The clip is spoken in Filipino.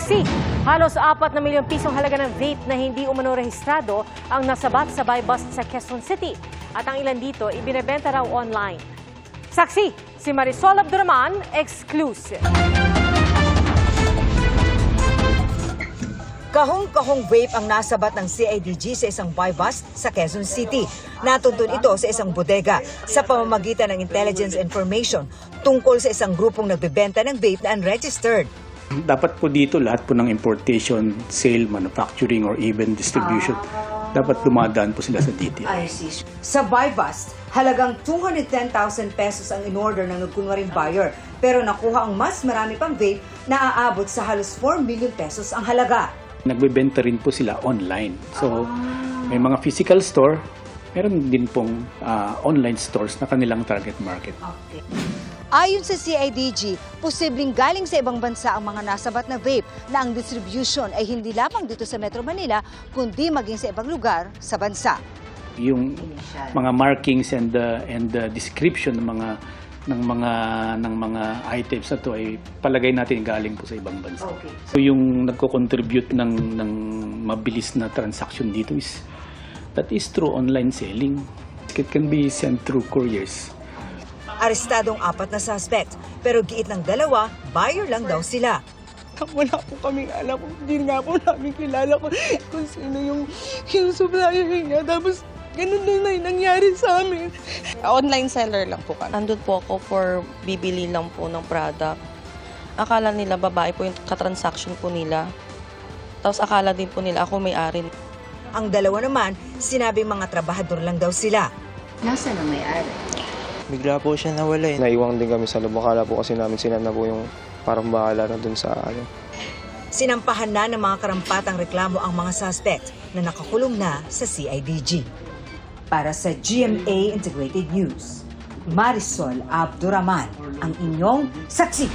Saksi, halos 4 na milyong pisong halaga ng vape na hindi umano rehistrado ang nasabat sa buy bust sa Quezon City. At ang ilan dito, ibinebenta raw online. Saksi, si Marisol Abduraman, exclusive. Kahong-kahong vape ang nasabat ng CIDG sa isang buy bust sa Quezon City. Natuntun ito sa isang bodega sa pamamagitan ng intelligence information tungkol sa isang grupong nagbebenta ng vape na unregistered. Dapat po dito lahat po ng importation, sale, manufacturing, or even distribution, dapat dumadaan po sila sa DTI. Sa buy bust, halagang 210,000 pesos ang in-order ng nagkunwaring buyer, pero nakuha ang mas marami pang vape na aabot sa halos 4 million pesos ang halaga. Nagbebenta rin po sila online. So, may mga physical store, meron din pong online stores na kanilang target market. Ayon sa CIDG, posibleng galing sa ibang bansa ang mga nasabat na vape na ang distribution ay hindi lamang dito sa Metro Manila, kundi maging sa ibang lugar sa bansa. Yung mga markings and the description ng mga items na to ay palagay natin galing po sa ibang bansa. So yung nagko-contribute ng mabilis na transaction dito that is through online selling. It can be sent through couriers. Arestadong 4 na suspect, pero giit ng 2, buyer lang daw sila. Wala po kaming alam. Hindi nga po namin kilala kung sino yung supplier niya. Tapos ganun na yung nangyari sa amin. Online seller lang po kami. Nandun po ako for bibili lang po ng product. Akala nila babae po yung katransaction po nila. Tapos akala din po nila ako may-ari. Ang 2 naman, sinabing mga trabahador lang daw sila. Nasaan ang may-ari? Bigla po siya nawala. Naiwang din kami sa loob. Akala po kasi namin sila na po yung parang bahala na dun sa Sinampahan na ng mga karampatang reklamo ang mga suspect na nakakulong na sa CIDG. Para sa GMA Integrated News, Marisol Abduraman, ang inyong saksi.